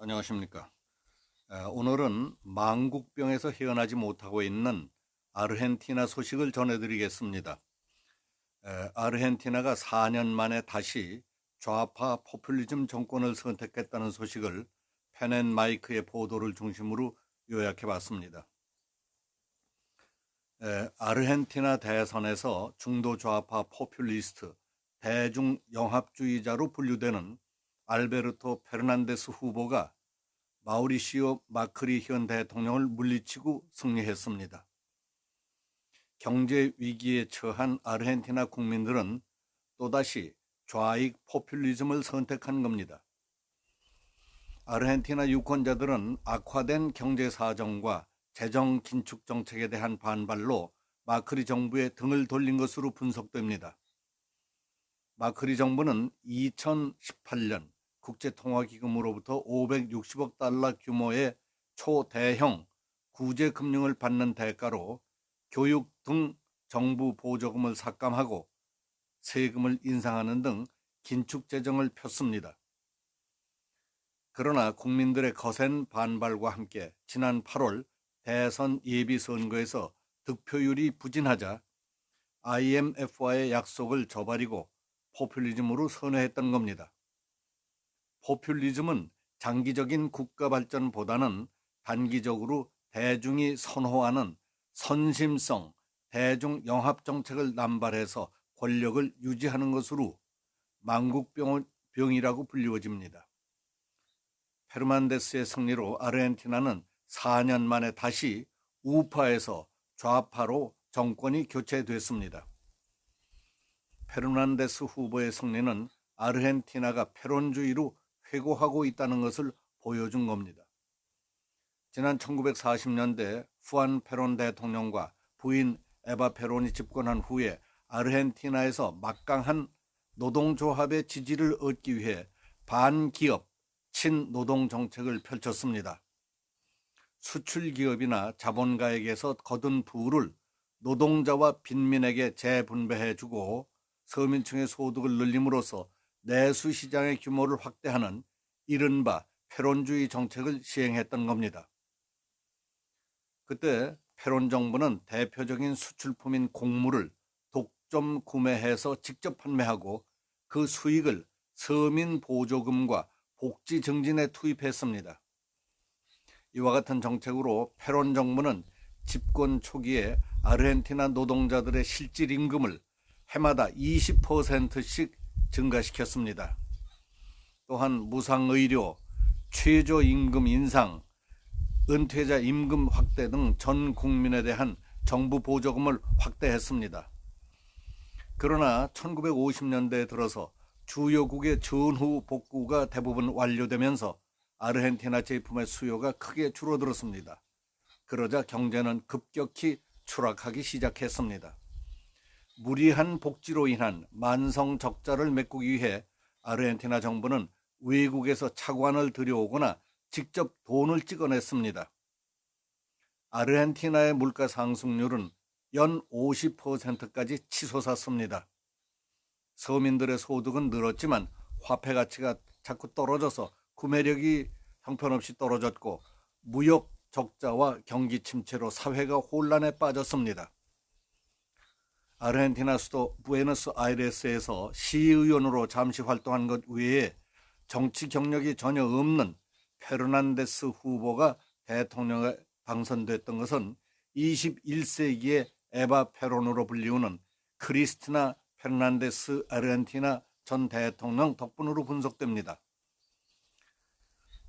안녕하십니까. 오늘은 망국병에서 헤어나지 못하고 있는 아르헨티나 소식을 전해드리겠습니다. 아르헨티나가 4년 만에 다시 좌파 포퓰리즘 정권을 선택했다는 소식을 펜앤마이크의 보도를 중심으로 요약해 봤습니다. 아르헨티나 대선에서 중도 좌파 포퓰리스트 대중영합주의자로 분류되는 알베르토 페르난데스 후보가 마우리시오 마크리 현 대통령을 물리치고 승리했습니다. 경제 위기에 처한 아르헨티나 국민들은 또다시 좌익 포퓰리즘을 선택한 겁니다. 아르헨티나 유권자들은 악화된 경제 사정과 재정 긴축 정책에 대한 반발로 마크리 정부에 등을 돌린 것으로 분석됩니다. 마크리 정부는 2018년 국제통화기금으로부터 560억 달러 규모의 초대형 구제금융을 받는 대가로 교육 등 정부 보조금을 삭감하고 세금을 인상하는 등 긴축재정을 폈습니다. 그러나 국민들의 거센 반발과 함께 지난 8월 대선 예비선거에서 득표율이 부진하자 IMF와의 약속을 저버리고 포퓰리즘으로 선회했던 겁니다. 포퓰리즘은 장기적인 국가 발전보다는 단기적으로 대중이 선호하는 선심성 대중 영합 정책을 남발해서 권력을 유지하는 것으로 망국병이라고 불리워집니다. 페르난데스의 승리로 아르헨티나는 4년 만에 다시 우파에서 좌파로 정권이 교체됐습니다. 페르난데스 후보의 승리는 아르헨티나가 페론주의로 회고하고 있다는 것을 보여준 겁니다. 지난 1940년대 후안 페론 대통령과 부인 에바 페론이 집권한 후에 아르헨티나에서 막강한 노동조합의 지지를 얻기 위해 반기업, 친노동 정책을 펼쳤습니다. 수출기업이나 자본가에게서 거둔 부를 노동자와 빈민에게 재분배해주고 서민층의 소득을 늘림으로써 내수시장의 규모를 확대하는 이른바 페론주의 정책을 시행했던 겁니다. 그때 페론 정부는 대표적인 수출품인 곡물을 독점 구매해서 직접 판매하고 그 수익을 서민 보조금과 복지 증진에 투입했습니다. 이와 같은 정책으로 페론 정부는 집권 초기에 아르헨티나 노동자들의 실질 임금을 해마다 20%씩 증가시켰습니다. 또한 무상의료, 최저임금 인상, 은퇴자 임금 확대 등 전 국민에 대한 정부 보조금을 확대했습니다. 그러나 1950년대에 들어서 주요국의 전후 복구가 대부분 완료되면서 아르헨티나 제품의 수요가 크게 줄어들었습니다. 그러자 경제는 급격히 추락하기 시작했습니다. 무리한 복지로 인한 만성 적자를 메꾸기 위해 아르헨티나 정부는 외국에서 차관을 들여오거나 직접 돈을 찍어냈습니다. 아르헨티나의 물가 상승률은 연 50%까지 치솟았습니다. 서민들의 소득은 늘었지만 화폐 가치가 자꾸 떨어져서 구매력이 형편없이 떨어졌고 무역 적자와 경기 침체로 사회가 혼란에 빠졌습니다. 아르헨티나 수도 부에노스아이레스에서 시의원으로 잠시 활동한 것 외에 정치 경력이 전혀 없는 페르난데스 후보가 대통령에 당선됐던 것은 21세기의 에바 페론으로 불리우는 크리스티나 페르난데스 아르헨티나 전 대통령 덕분으로 분석됩니다.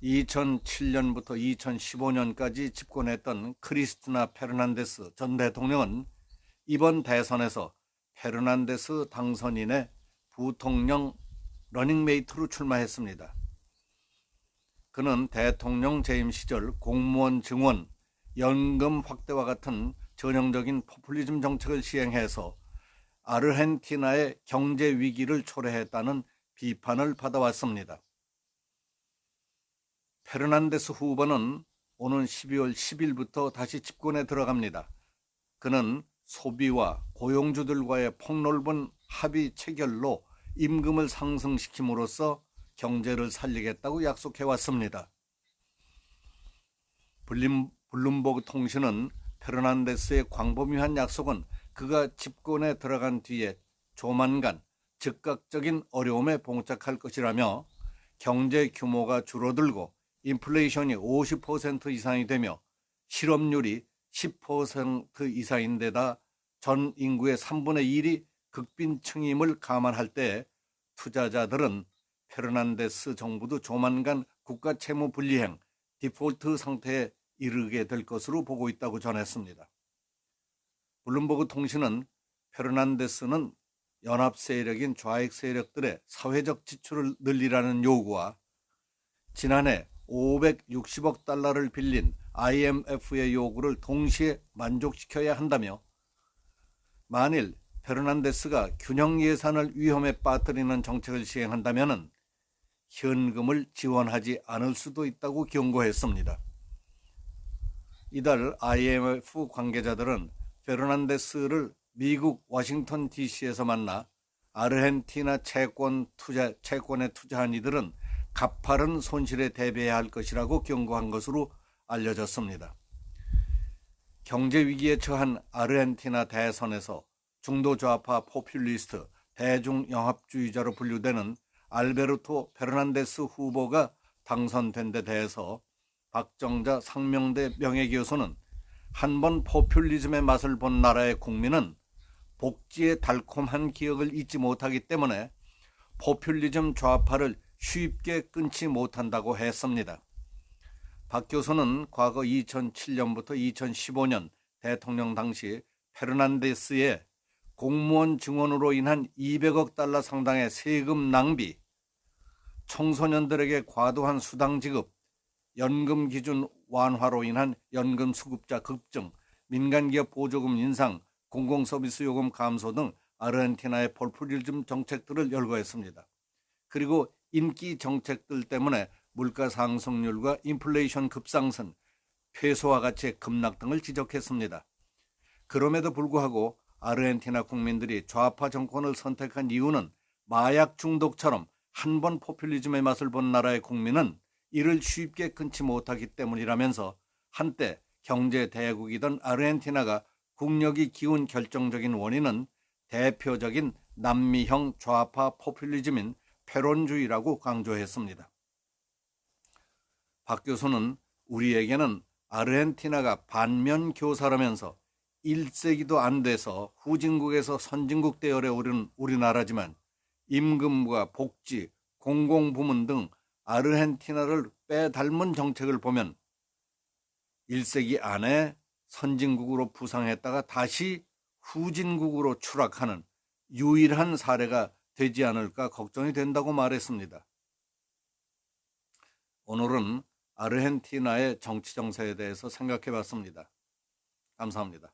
2007년부터 2015년까지 집권했던 크리스티나 페르난데스 전 대통령은 이번 대선에서 페르난데스 당선인의 부통령 러닝메이트로 출마했습니다. 그는 대통령 재임 시절 공무원 증원, 연금 확대와 같은 전형적인 포퓰리즘 정책을 시행해서 아르헨티나의 경제 위기를 초래했다는 비판을 받아왔습니다. 페르난데스 후보는 오는 12월 10일부터 다시 집권에 들어갑니다. 그는 소비와 고용주들과의 폭넓은 합의 체결로 임금을 상승시킴으로써 경제를 살리겠다고 약속해왔습니다. 블룸버그 통신은 페르난데스의 광범위한 약속은 그가 집권에 들어간 뒤에 조만간 즉각적인 어려움에 봉착할 것이라며 경제 규모가 줄어들고 인플레이션이 50% 이상이 되며 실업률이 10% 이상인데다 전 인구의 3분의 1이 극빈층임을 감안할 때 투자자들은 페르난데스 정부도 조만간 국가 채무 불이행, 디폴트 상태에 이르게 될 것으로 보고 있다고 전했습니다. 블룸버그 통신은 페르난데스는 연합 세력인 좌익 세력들의 사회적 지출을 늘리라는 요구와 지난해 560억 달러를 빌린 IMF의 요구를 동시에 만족시켜야 한다며 만일 페르난데스가 균형 예산을 위험에 빠뜨리는 정책을 시행한다면 현금을 지원하지 않을 수도 있다고 경고했습니다. 이달 IMF 관계자들은 페르난데스를 미국 워싱턴 DC에서 만나 아르헨티나 채권에 투자한 이들은 가파른 손실에 대비해야 할 것이라고 경고한 것으로 알려졌습니다. 경제 위기에 처한 아르헨티나 대선에서 중도 좌파 포퓰리스트 대중영합주의자로 분류되는 알베르토 페르난데스 후보가 당선된 데 대해서 박정자 상명대 명예교수는 한번 포퓰리즘의 맛을 본 나라의 국민은 복지의 달콤한 기억을 잊지 못하기 때문에 포퓰리즘 좌파를 쉽게 끊지 못한다고 했습니다. 박 교수는 과거 2007년부터 2015년 대통령 당시 페르난데스의 공무원 증원으로 인한 200억 달러 상당의 세금 낭비, 청소년들에게 과도한 수당 지급, 연금 기준 완화로 인한 연금 수급자 급증, 민간기업 보조금 인상, 공공서비스 요금 감소 등 아르헨티나의 포퓰리즘 정책들을 열거했습니다. 그리고 인기 정책들 때문에 물가 상승률과 인플레이션 급상승, 페소화 가치의 급락 등을 지적했습니다. 그럼에도 불구하고 아르헨티나 국민들이 좌파 정권을 선택한 이유는 마약 중독처럼 한 번 포퓰리즘의 맛을 본 나라의 국민은 이를 쉽게 끊지 못하기 때문이라면서 한때 경제 대국이던 아르헨티나가 국력이 기운 결정적인 원인은 대표적인 남미형 좌파 포퓰리즘인 페론주의라고 강조했습니다. 박 교수는 우리에게는 아르헨티나가 반면 교사라면서 1세기도 안 돼서 후진국에서 선진국 대열에 오른 우리나라지만 임금과 복지, 공공부문 등 아르헨티나를 빼닮은 정책을 보면 1세기 안에 선진국으로 부상했다가 다시 후진국으로 추락하는 유일한 사례가 되지 않을까 걱정이 된다고 말했습니다. 오늘은 아르헨티나의 정치 정세에 대해서 생각해 봤습니다. 감사합니다.